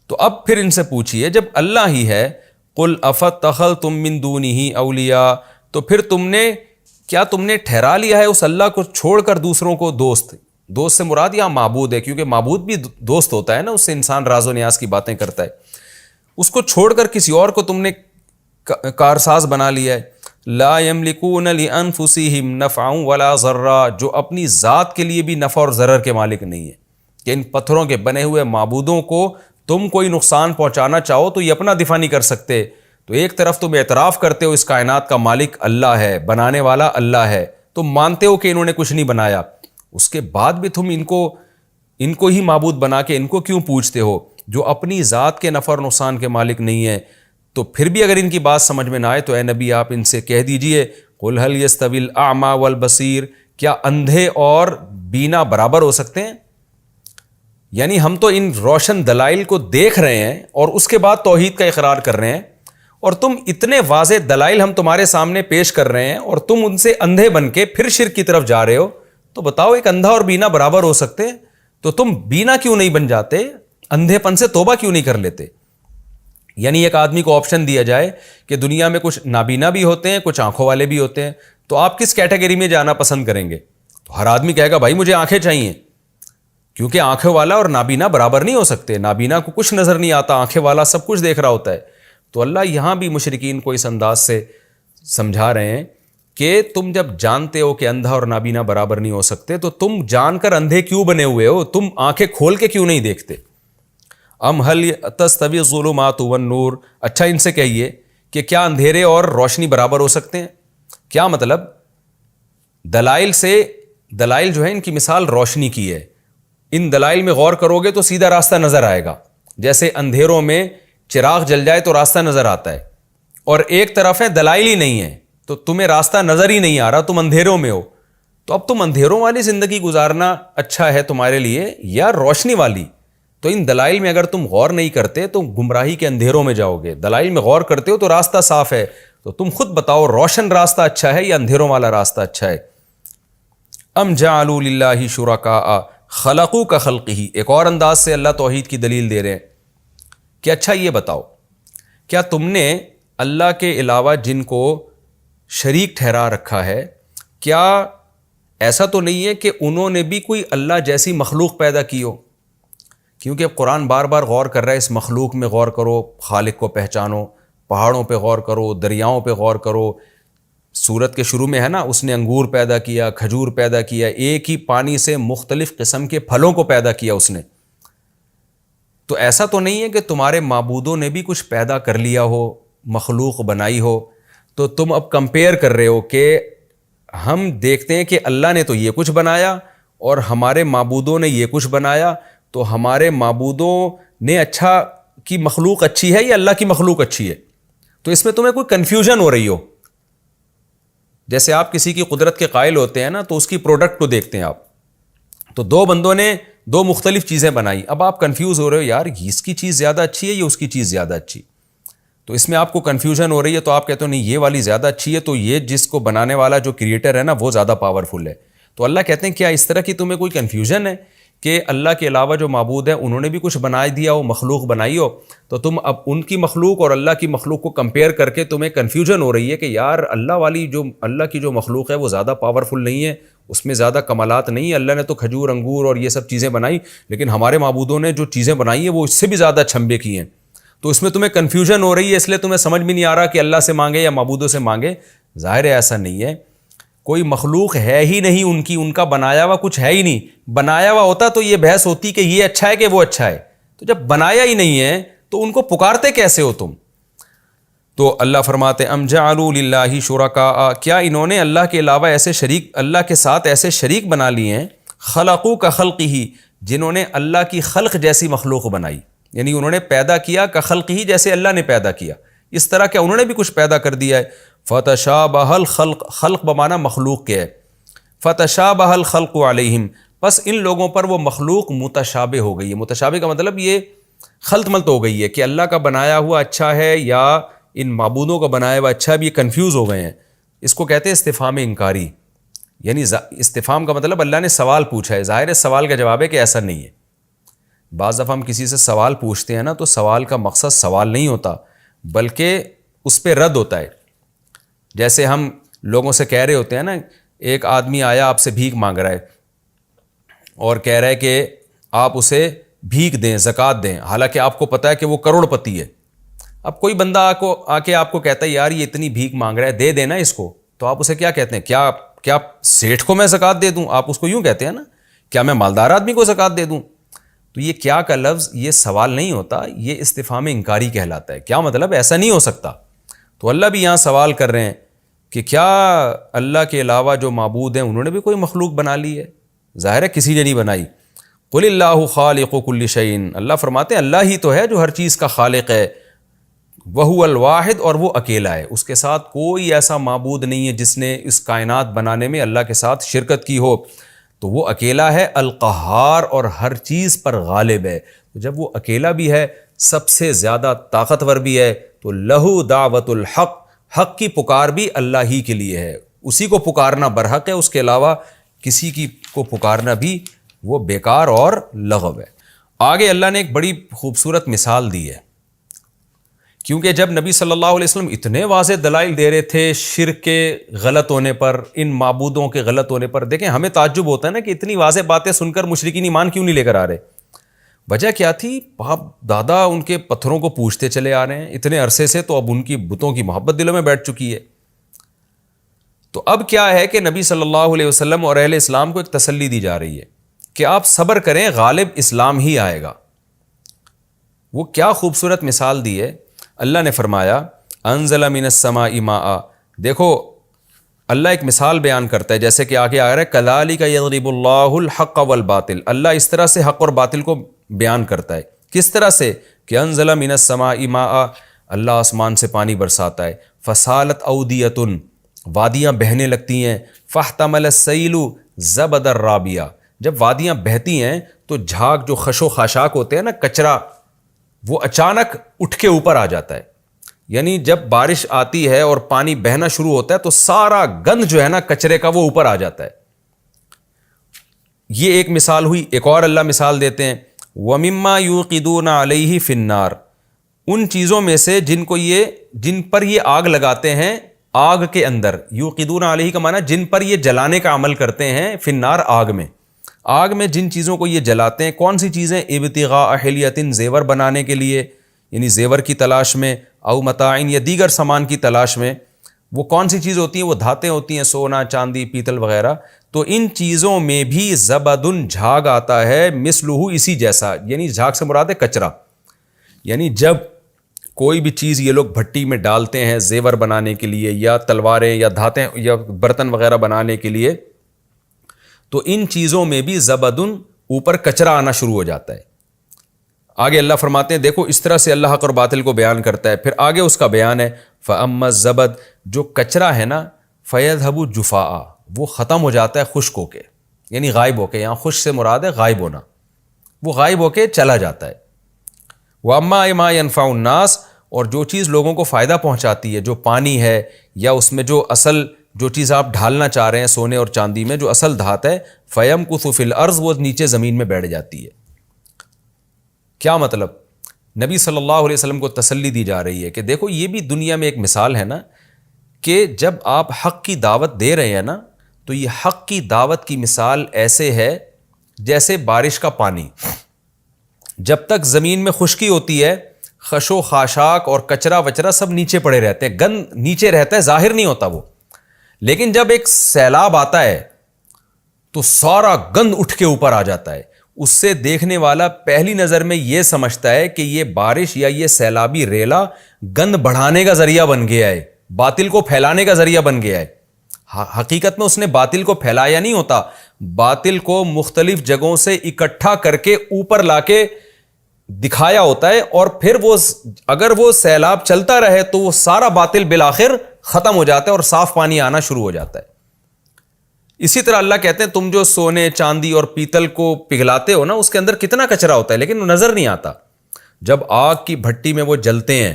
تو اب پھر ان سے پوچھئے جب اللہ ہی ہے، قُلْ أَفَاتَّخَذْتُم مِّن دُونِهِ أَوْلِيَاءَ، تو پھر کیا تم نے ٹھہرا لیا ہے اس اللہ کو چھوڑ کر دوسروں کو دوست؟ دوست سے مراد یہاں معبود ہے، کیونکہ معبود بھی دوست ہوتا ہے نا، اس سے انسان راز و نیاز کی باتیں کرتا ہے۔ اس کو چھوڑ کر کسی اور کو تم نے کارساز بنا لیا ہے۔ لا يملكون لانفسهم نفعا ولا ضرا، جو اپنی ذات کے لیے بھی نفع اور ضرر کے مالک نہیں ہے، کہ ان پتھروں کے بنے ہوئے معبودوں کو تم کوئی نقصان پہنچانا چاہو تو یہ اپنا دفاع نہیں کر سکتے۔ تو ایک طرف تم اعتراف کرتے ہو اس کائنات کا مالک اللہ ہے، بنانے والا اللہ ہے، تم مانتے ہو کہ انہوں نے کچھ نہیں بنایا، اس کے بعد بھی تم ان کو ہی معبود بنا کے ان کو کیوں پوچھتے ہو جو اپنی ذات کے نفع اور نقصان کے مالک نہیں ہیں؟ تو پھر بھی اگر ان کی بات سمجھ میں نہ آئے تو اے نبی آپ ان سے کہہ دیجئے قُلْ هَلْ يَسْتَوِي الْأَعْمَى وَالْبَصِيرُ، کیا اندھے اور بینا برابر ہو سکتے ہیں؟ یعنی ہم تو ان روشن دلائل کو دیکھ رہے ہیں اور اس کے بعد توحید کا اقرار کر رہے ہیں، اور تم اتنے واضح دلائل ہم تمہارے سامنے پیش کر رہے ہیں اور تم ان سے اندھے بن کے پھر شرک کی طرف جا رہے ہو۔ تو بتاؤ ایک اندھا اور بینا برابر ہو سکتے ہیں؟ تو تم بینا کیوں نہیں بن جاتے؟ اندھے پن سے توبہ کیوں نہیں کر لیتے؟ یعنی ایک آدمی کو آپشن دیا جائے کہ دنیا میں کچھ نابینا بھی ہوتے ہیں، کچھ آنکھوں والے بھی ہوتے ہیں، تو آپ کس کیٹیگری میں جانا پسند کریں گے؟ تو ہر آدمی کہے گا بھائی مجھے آنکھیں چاہیے، کیونکہ آنکھوں والا اور نابینا برابر نہیں ہو سکتے، نابینا کو کچھ نظر نہیں آتا، آنکھیں والا سب کچھ دیکھ رہا ہوتا ہے۔ تو اللہ یہاں بھی مشرکین کو اس انداز سے سمجھا رہے ہیں کہ تم جب جانتے ہو کہ اندھا اور نابینا برابر نہیں ہو سکتے تو تم جان کر اندھے کیوں بنے ہوئے ہو؟ تم آنکھیں کھول کے کیوں نہیں دیکھتے؟ ام هل تستوی الظلمات والنور، اچھا ان سے کہیے کہ کیا اندھیرے اور روشنی برابر ہو سکتے ہیں؟ کیا مطلب دلائل جو ہے ان کی مثال روشنی کی ہے. ان دلائل میں غور کرو گے تو سیدھا راستہ نظر آئے گا. جیسے اندھیروں میں چراغ جل جائے تو راستہ نظر آتا ہے, اور ایک طرف ہے دلائل ہی نہیں ہے تو تمہیں راستہ نظر ہی نہیں آ رہا, تم اندھیروں میں ہو. تو اب تم اندھیروں والی زندگی گزارنا اچھا ہے تمہارے لیے یا روشنی والی؟ تو ان دلائل میں اگر تم غور نہیں کرتے تو گمراہی کے اندھیروں میں جاؤ گے. دلائل میں غور کرتے ہو تو راستہ صاف ہے. تو تم خود بتاؤ روشن راستہ اچھا ہے یا اندھیروں والا راستہ اچھا ہے؟ ام جعلوا للہ شرکاء خلقوا کخلقہ. ایک اور انداز سے اللہ توحید کی دلیل دے رہے ہیں کہ اچھا یہ بتاؤ, کیا تم نے اللہ کے علاوہ جن کو شریک ٹھہرا رکھا ہے, کیا ایسا تو نہیں ہے کہ انہوں نے بھی کوئی اللہ جیسی مخلوق پیدا کی ہو؟ کیونکہ اب قرآن بار بار غور کر رہا ہے, اس مخلوق میں غور کرو, خالق کو پہچانو, پہاڑوں پہ غور کرو, دریاؤں پہ غور کرو. سورت کے شروع میں ہے نا, اس نے انگور پیدا کیا, کھجور پیدا کیا, ایک ہی پانی سے مختلف قسم کے پھلوں کو پیدا کیا اس نے. تو ایسا تو نہیں ہے کہ تمہارے معبودوں نے بھی کچھ پیدا کر لیا ہو, مخلوق بنائی ہو. تو تم اب کمپیئر کر رہے ہو کہ ہم دیکھتے ہیں کہ اللہ نے تو یہ کچھ بنایا اور ہمارے معبودوں نے یہ کچھ بنایا, تو ہمارے معبودوں نے اچھا کی مخلوق اچھی ہے یا اللہ کی مخلوق اچھی ہے؟ تو اس میں تمہیں کوئی کنفیوژن ہو رہی ہو. جیسے آپ کسی کی قدرت کے قائل ہوتے ہیں نا, تو اس کی پروڈکٹ کو دیکھتے ہیں آپ, تو دو بندوں نے دو مختلف چیزیں بنائی, اب آپ کنفیوز ہو رہے ہو یار اس کی چیز زیادہ اچھی ہے یا اس کی چیز زیادہ اچھی. تو اس میں آپ کو کنفیوژن ہو رہی ہے, تو آپ کہتے ہو نہیں یہ والی زیادہ اچھی ہے, تو یہ جس کو بنانے والا جو کریٹر ہے نا وہ زیادہ پاورفل ہے. تو اللہ کہتے ہیں کیا اس طرح کی تمہیں کوئی کنفیوژن ہے کہ اللہ کے علاوہ جو معبود ہیں انہوں نے بھی کچھ بنا دیا ہو, مخلوق بنائی ہو, تو تم اب ان کی مخلوق اور اللہ کی مخلوق کو کمپیئر کر کے تمہیں کنفیوژن ہو رہی ہے کہ یار اللہ کی جو مخلوق ہے وہ زیادہ پاورفل نہیں ہے, اس میں زیادہ کمالات نہیں ہے. اللہ نے تو کھجور, انگور اور یہ سب چیزیں بنائی, لیکن ہمارے معبودوں نے جو چیزیں بنائی ہیں وہ اس سے بھی زیادہ چھمبے کی ہیں. تو اس میں تمہیں کنفیوژن ہو رہی ہے, اس لیے تمہیں سمجھ بھی نہیں آ رہا کہ اللہ سے مانگے یا معبودوں سے مانگے. ظاہر ہے ایسا نہیں ہے, کوئی مخلوق ہے ہی نہیں ان کا بنایا ہوا کچھ ہے ہی نہیں. بنایا ہوا ہوتا تو یہ بحث ہوتی کہ یہ اچھا ہے کہ وہ اچھا ہے. تو جب بنایا ہی نہیں ہے تو ان کو پکارتے کیسے ہو تم؟ تو اللہ فرماتے ام جعلوا للہ شرکاء, کیا انہوں نے اللہ کے علاوہ اللہ کے ساتھ ایسے شریک بنا لیے ہیں, خلقوا کخلقہ, جنہوں نے اللہ کی خلق جیسی مخلوق بنائی, یعنی انہوں نے پیدا کیا کخلقہ جیسے اللہ نے پیدا کیا. اس طرح کیا انہوں نے بھی کچھ پیدا کر دیا ہے؟ فتشابہ الخلق, خلق بمانا مخلوق کے ہے, فتشابہ الخلق علیہم, بس ان لوگوں پر وہ مخلوق متشابہ ہو گئی ہے. متشابہ کا مطلب یہ خلط ملط ہو گئی ہے کہ اللہ کا بنایا ہوا اچھا ہے یا ان معبودوں کا بنایا ہوا اچھا ہے, بھی کنفیوز ہو گئے ہیں. اس کو کہتے ہیں استفہام انکاری, یعنی استفہام کا مطلب اللہ نے سوال پوچھا ہے. ظاہر ہے سوال کا جواب ہے کہ ایسا نہیں ہے. بعض دفعہ ہم کسی سے سوال پوچھتے ہیں نا, تو سوال کا مقصد سوال نہیں ہوتا بلکہ اس پہ رد ہوتا ہے. جیسے ہم لوگوں سے کہہ رہے ہوتے ہیں نا, ایک آدمی آیا آپ سے بھیک مانگ رہا ہے اور کہہ رہا ہے کہ آپ اسے بھیک دیں, زکوٰۃ دیں, حالانکہ آپ کو پتہ ہے کہ وہ کروڑ پتی ہے. اب کوئی بندہ آ کے آپ کو کہتا ہے یار یہ اتنی بھیک مانگ رہا ہے, دے دینا اس کو, تو آپ اسے کیا کہتے ہیں؟ کیا سیٹھ کو میں زکوٰۃ دے دوں؟ آپ اس کو یوں کہتے ہیں نا, کیا میں مالدار آدمی کو زکوٰۃ دے دوں؟ تو یہ کیا کا لفظ یہ سوال نہیں ہوتا, یہ استفہام انکاری کہلاتا ہے. کیا مطلب ایسا نہیں ہو سکتا. تو اللہ بھی یہاں سوال کر رہے ہیں کہ کیا اللہ کے علاوہ جو معبود ہیں انہوں نے بھی کوئی مخلوق بنا لی ہے؟ ظاہر ہے کسی نے نہیں بنائی. قل اللہ خالق کل شیء, اللہ فرماتے ہیں اللہ ہی تو ہے جو ہر چیز کا خالق ہے. وہو الواحد, اور وہ اکیلا ہے, اس کے ساتھ کوئی ایسا معبود نہیں ہے جس نے اس کائنات بنانے میں اللہ کے ساتھ شرکت کی ہو. تو وہ اکیلا ہے. القہار, اور ہر چیز پر غالب ہے. جب وہ اکیلا بھی ہے, سب سے زیادہ طاقتور بھی ہے, تو لہو دعوت الحق, حق کی پکار بھی اللہ ہی کے لیے ہے. اسی کو پکارنا برحق ہے, اس کے علاوہ کسی کی کو پکارنا بھی وہ بیکار اور لغو ہے. آگے اللہ نے ایک بڑی خوبصورت مثال دی ہے, کیونکہ جب نبی صلی اللہ علیہ وسلم اتنے واضح دلائل دے رہے تھے شرک کے غلط ہونے پر, ان معبودوں کے غلط ہونے پر, دیکھیں ہمیں تعجب ہوتا ہے نا کہ اتنی واضح باتیں سن کر مشرکین ایمان کیوں نہیں لے کر آ رہے. وجہ کیا تھی؟ باپ دادا ان کے پتھروں کو پوجتے چلے آ رہے ہیں اتنے عرصے سے, تو اب ان کی بتوں کی محبت دلوں میں بیٹھ چکی ہے. تو اب کیا ہے کہ نبی صلی اللہ علیہ وسلم اور اہل اسلام کو ایک تسلی دی جا رہی ہے کہ آپ صبر کریں, غالب اسلام ہی آئے گا. وہ کیا خوبصورت مثال دی ہے. اللہ نے فرمایا انزل من السماء ماء, دیکھو اللہ ایک مثال بیان کرتا ہے، جیسے کہ آگے آ رہا ہے کذالک یضرب اللہ الحق والباطل، اللہ اس طرح سے حق اور باطل کو بیان کرتا ہے. کس طرح سے؟ کہ انزل من السماء ماء، اللہ آسمان سے پانی برساتا ہے. فسالت اودیۃ، وادیاں بہنے لگتی ہیں. فاحتمل السیل زبد الرابیہ، جب وادیاں بہتی ہیں تو جھاگ جو خش و خاشاک ہوتے ہیں نا، کچرا، وہ اچانک اٹھ کے اوپر آ جاتا ہے. یعنی جب بارش آتی ہے اور پانی بہنا شروع ہوتا ہے تو سارا گند جو ہے نا کچرے کا، وہ اوپر آ جاتا ہے. یہ ایک مثال ہوئی. ایک اور اللہ مثال دیتے ہیں وَمِمَّا يُوقِدُونَ عَلَيْهِ فِي النَّارِ، ان چیزوں میں سے جن پر یہ آگ لگاتے ہیں آگ کے اندر. یوقدون علیہ کا معنی جن پر یہ جلانے کا عمل کرتے ہیں، فی النار آگ میں. آگ میں جن چیزوں کو یہ جلاتے ہیں، کون سی چیزیں؟ ابتغاء حلیۃ، زیور بنانے کے لیے، یعنی زیور کی تلاش میں، او متاعن، یا دیگر سامان کی تلاش میں. وہ کون سی چیز ہوتی ہیں؟ وہ دھاتیں ہوتی ہیں، سونا، چاندی، پیتل وغیرہ. تو ان چیزوں میں بھی زبدن، جھاگ آتا ہے، مثلہ، اسی جیسا. یعنی جھاگ سے مراد ہے کچرا. یعنی جب کوئی بھی چیز یہ لوگ بھٹی میں ڈالتے ہیں زیور بنانے کے لیے، یا تلواریں یا دھاتیں یا برتن وغیرہ بنانے کے لیے، تو ان چیزوں میں بھی زبدن، اوپر کچرا آنا شروع ہو جاتا ہے. آگے اللہ فرماتے ہیں دیکھو اس طرح سے اللہ حق اور باطل کو بیان کرتا ہے. پھر آگے اس کا بیان ہے فَأَمَّا الزَّبَدُ، جو کچرا ہے نا، فَيَذْهَبُ جُفَاءً، وہ ختم ہو جاتا ہے خشک ہو کے، یعنی غائب ہو کے. یہاں خشک سے مراد ہے غائب ہونا، وہ غائب ہو کے چلا جاتا ہے. وَأَمَّا مَا يَنْفَعُ النَّاسَ، اور جو چیز لوگوں کو فائدہ پہنچاتی ہے، جو پانی ہے، یا اس میں جو اصل جو چیز آپ ڈھالنا چاہ رہے ہیں سونے اور چاندی میں، جو اصل دھات ہے، فَيَمْكُثُ فِي الْأَرْضِ، وہ نیچے زمین میں بیٹھ جاتی ہے. کیا مطلب؟ نبی صلی اللہ علیہ وسلم کو تسلی دی جا رہی ہے کہ دیکھو یہ بھی دنیا میں ایک مثال ہے نا، کہ جب آپ حق کی دعوت دے رہے ہیں نا، تو یہ حق کی دعوت کی مثال ایسے ہے جیسے بارش کا پانی. جب تک زمین میں خشکی ہوتی ہے، خش و خاشاک اور کچرا وچرا سب نیچے پڑے رہتے ہیں، گند نیچے رہتا ہے، ظاہر نہیں ہوتا وہ. لیکن جب ایک سیلاب آتا ہے تو سارا گند اٹھ کے اوپر آ جاتا ہے. اس سے دیکھنے والا پہلی نظر میں یہ سمجھتا ہے کہ یہ بارش یا یہ سیلابی ریلا گند بڑھانے کا ذریعہ بن گیا ہے، باطل کو پھیلانے کا ذریعہ بن گیا ہے. حقیقت میں اس نے باطل کو پھیلایا نہیں ہوتا، باطل کو مختلف جگہوں سے اکٹھا کر کے اوپر لا کے دکھایا ہوتا ہے. اور پھر وہ اگر وہ سیلاب چلتا رہے تو وہ سارا باطل بالآخر ختم ہو جاتا ہے اور صاف پانی آنا شروع ہو جاتا ہے. اسی طرح اللہ کہتے ہیں تم جو سونے، چاندی اور پیتل کو پگھلاتے ہو نا، اس کے اندر کتنا کچرا ہوتا ہے لیکن وہ نظر نہیں آتا. جب آگ کی بھٹی میں وہ جلتے ہیں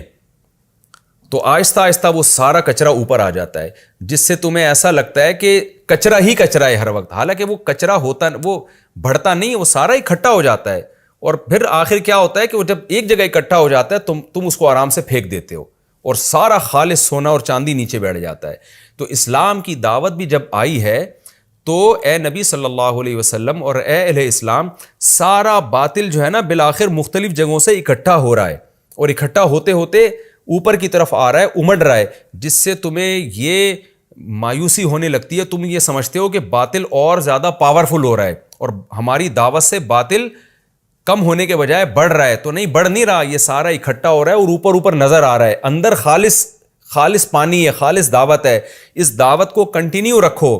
تو آہستہ آہستہ وہ سارا کچرا اوپر آ جاتا ہے، جس سے تمہیں ایسا لگتا ہے کہ کچرا ہی کچرا ہے ہر وقت. حالانکہ وہ کچرا ہوتا، وہ بڑھتا نہیں، وہ سارا اکٹھا ہو جاتا ہے. اور پھر آخر کیا ہوتا ہے کہ وہ جب ایک جگہ اکٹھا ہو جاتا ہے تم اس کو آرام سے پھینک دیتے ہو اور سارا خالص سونا اور چاندی نیچے بیٹھ جاتا ہے. تو اسلام کی دعوت بھی جب آئی ہے تو اے نبی صلی اللہ علیہ وسلم اور اے اہل اسلام، سارا باطل جو ہے نا بالآخر مختلف جگہوں سے اکٹھا ہو رہا ہے، اور اکٹھا ہوتے ہوتے اوپر کی طرف آ رہا ہے، امڑ رہا ہے، جس سے تمہیں یہ مایوسی ہونے لگتی ہے. تم یہ سمجھتے ہو کہ باطل اور زیادہ پاورفل ہو رہا ہے اور ہماری دعوت سے باطل کم ہونے کے بجائے بڑھ رہا ہے. تو نہیں، بڑھ نہیں رہا، یہ سارا اکٹھا ہو رہا ہے اور اوپر اوپر نظر آ رہا ہے. اندر خالص پانی ہے، خالص دعوت ہے. اس دعوت کو کنٹینیو رکھو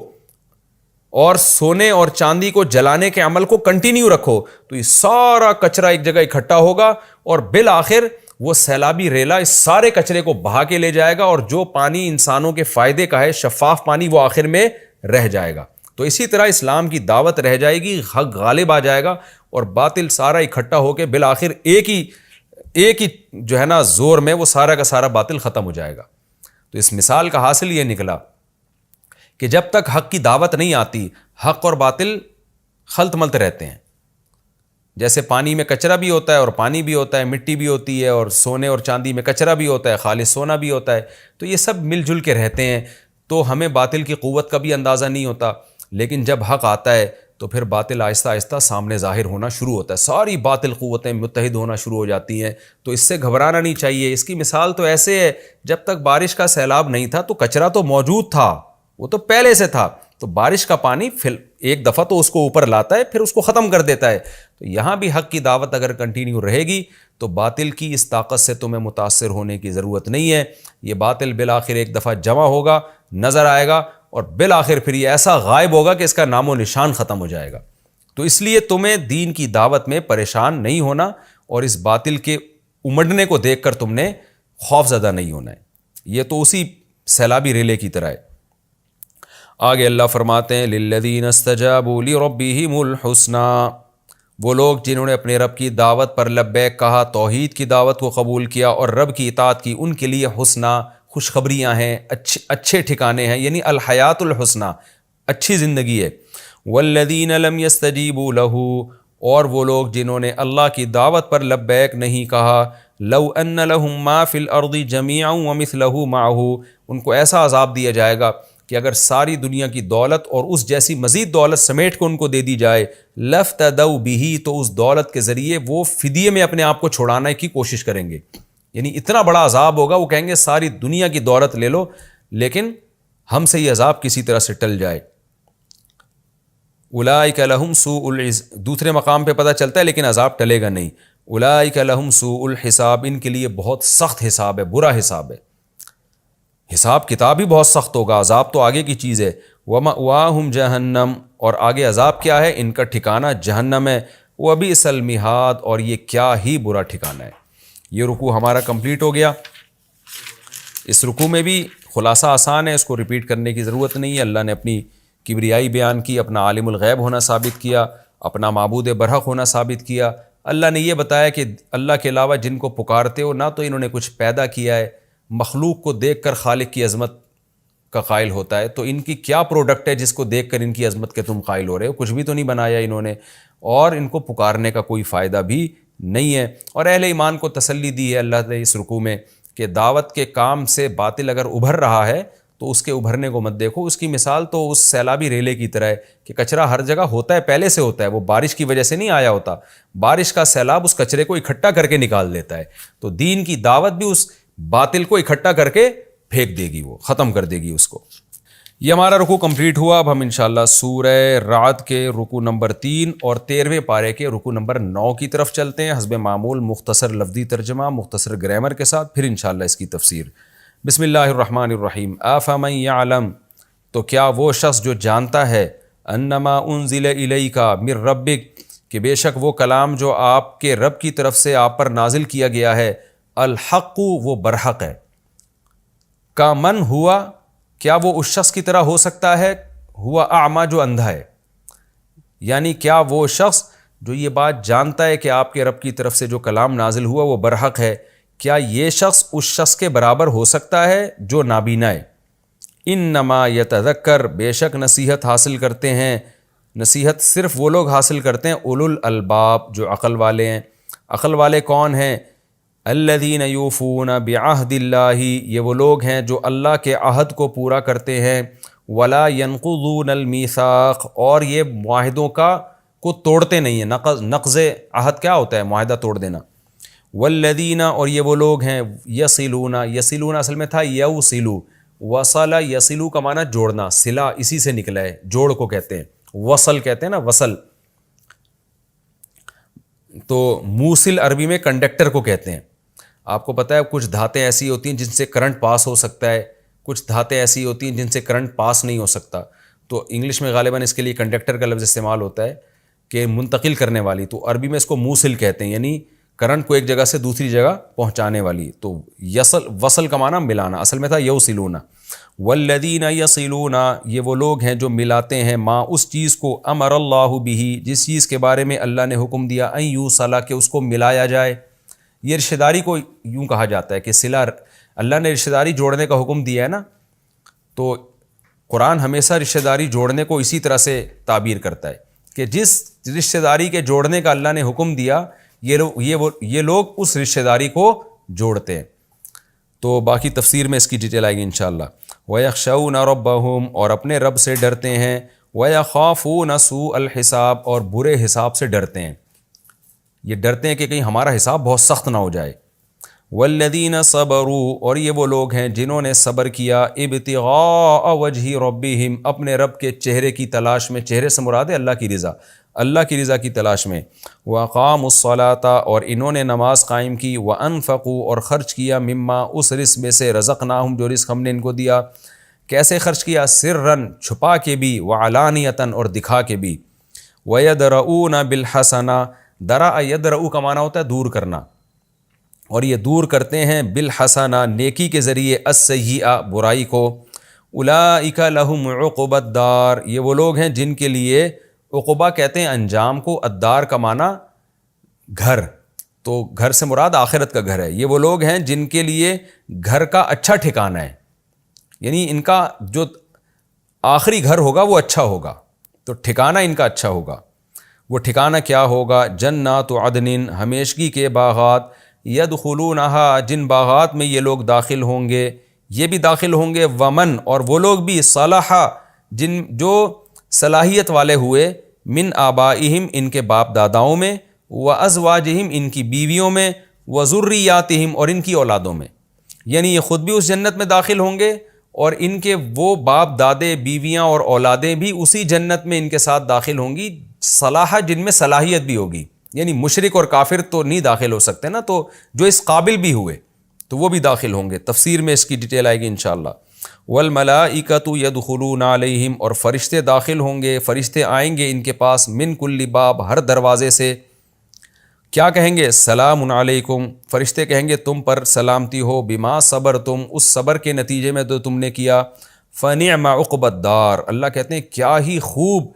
اور سونے اور چاندی کو جلانے کے عمل کو کنٹینیو رکھو، تو یہ سارا کچرا ایک جگہ اکٹھا ہوگا اور بالآخر وہ سیلابی ریلا اس سارے کچرے کو بہا کے لے جائے گا، اور جو پانی انسانوں کے فائدے کا ہے، شفاف پانی، وہ آخر میں رہ جائے گا. تو اسی طرح اسلام کی دعوت رہ جائے گی، حق غالب آ جائے گا اور باطل سارا اکٹھا ہو کے بالآخر ایک ہی جو ہے نا زور میں وہ سارا کا سارا باطل ختم ہو جائے گا. تو اس مثال کا حاصل یہ نکلا کہ جب تک حق کی دعوت نہیں آتی، حق اور باطل خلط ملت رہتے ہیں. جیسے پانی میں کچرا بھی ہوتا ہے اور پانی بھی ہوتا ہے، مٹی بھی ہوتی ہے، اور سونے اور چاندی میں کچرا بھی ہوتا ہے، خالص سونا بھی ہوتا ہے. تو یہ سب مل جل کے رہتے ہیں. تو ہمیں باطل کی قوت کا بھی اندازہ نہیں ہوتا، لیکن جب حق آتا ہے تو پھر باطل آہستہ آہستہ سامنے ظاہر ہونا شروع ہوتا ہے. ساری باطل قوتیں متحد ہونا شروع ہو جاتی ہیں. تو اس سے گھبرانا نہیں چاہیے. اس کی مثال تو ایسے ہے، جب تک بارش کا سیلاب نہیں تھا تو کچرا تو موجود تھا، وہ تو پہلے سے تھا. تو بارش کا پانی ایک دفعہ تو اس کو اوپر لاتا ہے، پھر اس کو ختم کر دیتا ہے. تو یہاں بھی حق کی دعوت اگر کنٹینیو رہے گی تو باطل کی اس طاقت سے تمہیں متاثر ہونے کی ضرورت نہیں ہے. یہ باطل بالآخر ایک دفعہ جمع ہوگا، نظر آئے گا اور بالآخر پھر یہ ایسا غائب ہوگا کہ اس کا نام و نشان ختم ہو جائے گا۔ تو اس لیے تمہیں دین کی دعوت میں پریشان نہیں ہونا اور اس باطل کے امڑنے کو دیکھ کر تم نے خوف زدہ نہیں ہونا ہے۔ یہ تو اسی سیلابی ریلے کی طرح ہے۔ آگے اللہ فرماتے ہیں للذین استجابوا لربہم الحسنی، وہ لوگ جنہوں نے اپنے رب کی دعوت پر لبیک کہا، توحید کی دعوت کو قبول کیا اور رب کی اطاعت کی، ان کے لیے حسنی خوشخبریاں ہیں، اچھے ٹھکانے ہیں، یعنی الحیات الحسنی، اچھی زندگی ہے۔ والذین لم یستجیبوا لہ، اور وہ لوگ جنہوں نے اللہ کی دعوت پر لبیک نہیں کہا، لو ان لہم ما فی الارض جمیعا ومثلہ معہ، ان کو ایسا عذاب دیا جائے گا کہ اگر ساری دنیا کی دولت اور اس جیسی مزید دولت سمیٹ کو ان کو دے دی جائے، لفتدوا بہ، تو اس دولت کے ذریعے وہ فدیے میں اپنے آپ کو چھڑانے کی کوشش کریں گے۔ یعنی اتنا بڑا عذاب ہوگا، وہ کہیں گے ساری دنیا کی دولت لے لو لیکن ہم سے یہ عذاب کسی طرح سے ٹل جائے۔ اولئک لہم سوء دوسرے مقام پہ پتہ چلتا ہے لیکن عذاب ٹلے گا نہیں۔ اولئک لہم سوء الحساب، ان کے لیے بہت سخت حساب ہے، برا حساب ہے، حساب کتاب ہی بہت سخت ہوگا، عذاب تو آگے کی چیز ہے۔ ومأواہم جہنم، اور آگے عذاب کیا ہے؟ ان کا ٹھکانہ جہنم ہے۔ وبئس المہاد، اور یہ کیا ہی برا ٹھکانہ ہے۔ یہ رکوع ہمارا کمپلیٹ ہو گیا۔ اس رکوع میں بھی خلاصہ آسان ہے، اس کو ریپیٹ کرنے کی ضرورت نہیں ہے۔ اللہ نے اپنی کبریائی بیان کی، اپنا عالم الغیب ہونا ثابت کیا، اپنا معبود برحق ہونا ثابت کیا۔ اللہ نے یہ بتایا کہ اللہ کے علاوہ جن کو پکارتے ہو نہ تو انہوں نے کچھ پیدا کیا ہے، مخلوق کو دیکھ کر خالق کی عظمت کا قائل ہوتا ہے، تو ان کی کیا پروڈکٹ ہے جس کو دیکھ کر ان کی عظمت کے تم قائل ہو رہے ہو؟ کچھ بھی تو نہیں بنایا انہوں نے، اور ان کو پکارنے کا کوئی فائدہ بھی نہیں ہے۔ اور اہل ایمان کو تسلی دی ہے اللہ نے اس رکوع میں کہ دعوت کے کام سے باطل اگر ابھر رہا ہے تو اس کے ابھرنے کو مت دیکھو۔ اس کی مثال تو اس سیلابی ریلے کی طرح ہے کہ کچرا ہر جگہ ہوتا ہے، پہلے سے ہوتا ہے، وہ بارش کی وجہ سے نہیں آیا ہوتا، بارش کا سیلاب اس کچرے کو اکٹھا کر کے نکال دیتا ہے۔ تو دین کی دعوت بھی اس باطل کو اکٹھا کر کے پھینک دے گی، وہ ختم کر دے گی اس کو۔ یہ ہمارا رکوع کمپلیٹ ہوا۔ اب ہم انشاءاللہ سورہ رعد کے رکوع نمبر 3 اور 13ویں پارے کے رکوع نمبر 9 کی طرف چلتے ہیں، حسب معمول مختصر لفظی ترجمہ، مختصر گرامر کے ساتھ، پھر انشاءاللہ اس کی تفسیر۔ بسم اللہ الرحمن الرحیم۔ افمن یعلم، تو کیا وہ شخص جو جانتا ہے، انما انزل الیک من ربک، کہ بے شک وہ کلام جو آپ کے رب کی طرف سے آپ پر نازل کیا گیا ہے، الحق، وہ برحق ہے، کا من ہوا، کیا وہ اس شخص کی طرح ہو سکتا ہے، ہوا اعمیٰ، جو اندھا ہے، یعنی کیا وہ شخص جو یہ بات جانتا ہے کہ آپ کے رب کی طرف سے جو کلام نازل ہوا وہ برحق ہے، کیا یہ شخص اس شخص کے برابر ہو سکتا ہے جو نابینا ہے؟ انما یتذکر، بے شک نصیحت حاصل کرتے ہیں، نصیحت صرف وہ لوگ حاصل کرتے ہیں اولو الالباب، جو عقل والے ہیں۔ عقل والے کون ہیں؟ الذین یوفون بعہد اللہ، یہ وہ لوگ ہیں جو اللہ کے عہد کو پورا کرتے ہیں، ولا ینقضون المیثاق، اور یہ معاہدوں کو توڑتے نہیں ہیں۔ نقض عہد کیا ہوتا ہے؟ معاہدہ توڑ دینا۔ والذین، اور یہ وہ لوگ ہیں، یصلون، یصلون اصل میں تھا یوصلو، وصل یصلو کا معنی جوڑنا، صلہ اسی سے نکلا ہے، جوڑ کو کہتے ہیں، وصل کہتے ہیں نا، وصل۔ تو موصل عربی میں کنڈکٹر کو کہتے ہیں۔ آپ کو پتہ ہے کچھ دھاتیں ایسی ہوتی ہیں جن سے کرنٹ پاس ہو سکتا ہے، کچھ دھاتیں ایسی ہوتی ہیں جن سے کرنٹ پاس نہیں ہو سکتا، تو انگلش میں غالباً اس کے لیے کنڈکٹر کا لفظ استعمال ہوتا ہے کہ منتقل کرنے والی، تو عربی میں اس کو موصل کہتے ہیں، یعنی کرنٹ کو ایک جگہ سے دوسری جگہ پہنچانے والی۔ تو وصل کا معنی ملانا، اصل میں تھا یوصلون۔ والذین یصلون، یہ وہ لوگ ہیں جو ملاتے ہیں، ما، اس چیز کو، امر اللہ بہ، جس چیز کے بارے میں اللہ نے حکم دیا، ان یوصل، کہ اس کو ملایا جائے۔ یہ رشتہ داری کو یوں کہا جاتا ہے کہ صلہ، اللہ نے رشتہ داری جوڑنے کا حکم دیا ہے نا، تو قرآن ہمیشہ رشتہ داری جوڑنے کو اسی طرح سے تعبیر کرتا ہے کہ جس رشتہ داری کے جوڑنے کا اللہ نے حکم دیا، یہ لوگ اس رشتہ داری کو جوڑتے ہیں۔ تو باقی تفسیر میں اس کی ڈیٹیل آئے گی انشاءاللہ۔ وَيَخْشَوْنَ رَبَّهُمْ، اور اپنے رب سے ڈرتے ہیں، وَيَخَافُونَ سُوءَ الْحِسَابِ، اور برے حساب سے ڈرتے ہیں، یہ ڈرتے ہیں کہ کہیں ہمارا حساب بہت سخت نہ ہو جائے۔ والذین صبروا، اور یہ وہ لوگ ہیں جنہوں نے صبر کیا، ابتغاء وجہ ربہم، اپنے رب کے چہرے کی تلاش میں، چہرے سے مراد ہے اللہ کی رضا، اللہ کی رضا کی تلاش میں۔ وَأَقَامُوا الصَّلَاةَ، اور انہوں نے نماز قائم کی، وَأَنفَقُوا، اور خرچ کیا، مما، اس رزق میں سے، رزقناہم، جو رزق ہم نے ان کو دیا۔ کیسے خرچ کیا؟ سرًا چھپا کے بھی، وعلانیتاً اور دکھا کے بھی، وَيَدْرَؤُونَ بِالْحَسَنَةِ، درأ یدرؤ کا معنی ہوتا ہے دور کرنا، اور یہ دور کرتے ہیں بالحسنہ نیکی کے ذریعے، السیئہ برائی کو، اولئک لہم عقبی الدار، یہ وہ لوگ ہیں جن کے لیے عقبہ کہتے ہیں انجام کو، الدار کا معنی گھر، تو گھر سے مراد آخرت کا گھر ہے، یہ وہ لوگ ہیں جن کے لیے گھر کا اچھا ٹھکانہ ہے، یعنی ان کا جو آخری گھر ہوگا وہ اچھا ہوگا، تو ٹھکانہ ان کا اچھا ہوگا۔ وہ ٹھکانہ کیا ہوگا؟ جنات عدن، ہمیشگی کے باغات، یدخلونہا، جن باغات میں یہ لوگ داخل ہوں گے، یہ بھی داخل ہوں گے، ومن، اور وہ لوگ بھی، صلحہ، جو صلاحیت والے ہوئے، من آبائہم، ان کے باپ داداؤں میں، وازواجہم، ان کی بیویوں میں، وذریاتہم، اور ان کی اولادوں میں، یعنی یہ خود بھی اس جنت میں داخل ہوں گے، اور ان کے وہ باپ دادے، بیویاں اور اولادیں بھی اسی جنت میں ان کے ساتھ داخل ہوں گی، صلاح جن میں صلاحیت بھی ہوگی، یعنی مشرک اور کافر تو نہیں داخل ہو سکتے نا، تو جو اس قابل بھی ہوئے تو وہ بھی داخل ہوں گے، تفسیر میں اس کی ڈیٹیل آئے گی انشاءاللہ۔ والملائکۃ یدخلون علیہم، اور فرشتے داخل ہوں گے، فرشتے آئیں گے ان کے پاس، من کل باب، ہر دروازے سے، کیا کہیں گے؟ سلام علیکم، فرشتے کہیں گے تم پر سلامتی ہو، بما صبرتم، اس صبر کے نتیجے میں جو تم نے کیا، فنعم عقبی الدار، اللہ کہتے ہیں کیا ہی خوب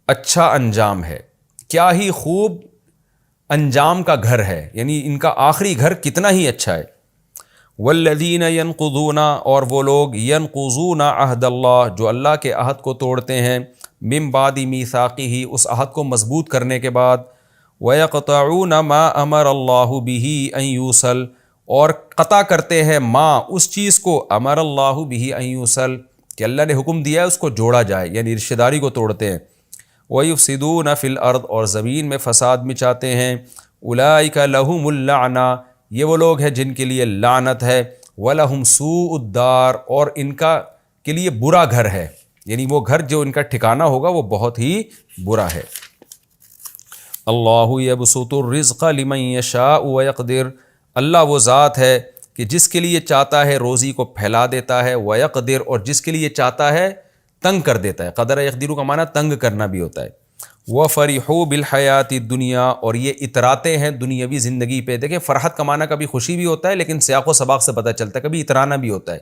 اچھا انجام ہے، کیا ہی خوب انجام کا گھر ہے، یعنی ان کا آخری گھر کتنا ہی اچھا ہے۔ والذین ینقضون، اور وہ لوگ، ینقضون عہد اللہ، جو اللہ کے عہد کو توڑتے ہیں، من بعد میثاقہ، اس عہد کو مضبوط کرنے کے بعد، وَيَقْطَعُونَ مَا أَمَرَ اللَّهُ بِهِ أَن يُوصَلَ، اور قطع کرتے ہیں ما، اس چیز کو، امر اللہ بہ ان یوصل، کہ اللہ نے حکم دیا ہے اس کو جوڑا جائے، یعنی رشتہ داری کو توڑتے ہیں، وَيُفْسِدُونَ فِي الْأَرْضِ، اور زمین میں فساد مچاتے ہیں، اولئک لہم اللعنہ، یہ وہ لوگ ہیں جن کے لیے لعنت ہے، وَلَهُمْ سُوءُ الدار، اور ان کا کے لیے برا گھر ہے، یعنی وہ گھر جو ان کا ٹھکانہ ہوگا وہ بہت ہی برا ہے۔ اللہ یبسط الرزق لمن یشاء ویقدر، اللہ وہ ذات ہے کہ جس کے لیے چاہتا ہے روزی کو پھیلا دیتا ہے، ویقدر، اور جس کے لیے چاہتا ہے تنگ کر دیتا ہے، قدر یقدر کا معنی تنگ کرنا بھی ہوتا ہے۔ وَفَرِحُوا بِالْحَيَاةِ الدُّنْيَا، اور یہ اتراتے ہیں دنیاوی زندگی پہ، دیکھیں فرحت کا معنی کبھی خوشی بھی ہوتا ہے، لیکن سیاق و سباق سے پتہ چلتا ہے کبھی اترانا بھی ہوتا ہے،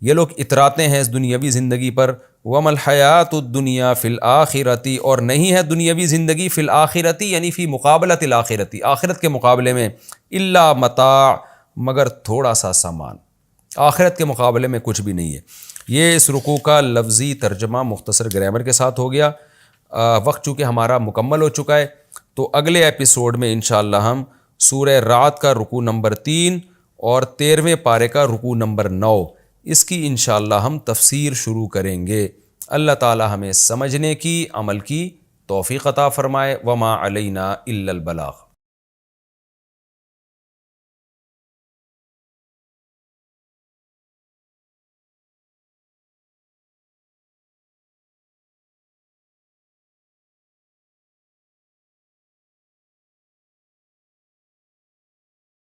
یہ لوگ اتراتے ہیں اس دنیاوی زندگی پر۔ وَمَا الْحَيَاةُ الدُّنْيَا فِي الْآخِرَةِ، اور نہیں ہے دنیاوی زندگی فی الآخرۃ، یعنی فی مقابلۃ الآخرۃ، آخرت کے مقابلے میں، الا متاع، مگر تھوڑا سا سامان، آخرت کے مقابلے میں کچھ بھی نہیں ہے۔ یہ اس رکوع کا لفظی ترجمہ مختصر گرامر کے ساتھ ہو گیا۔ وقت چونکہ ہمارا مکمل ہو چکا ہے، تو اگلے ایپیسوڈ میں انشاءاللہ ہم سورہ رعد کا رکوع نمبر 3 اور 13ویں پارے کا رکوع نمبر 9، اس کی انشاءاللہ ہم تفسیر شروع کریں گے۔ اللہ تعالی ہمیں سمجھنے کی، عمل کی توفیق عطا فرمائے۔ وما علینا الا البلاغ۔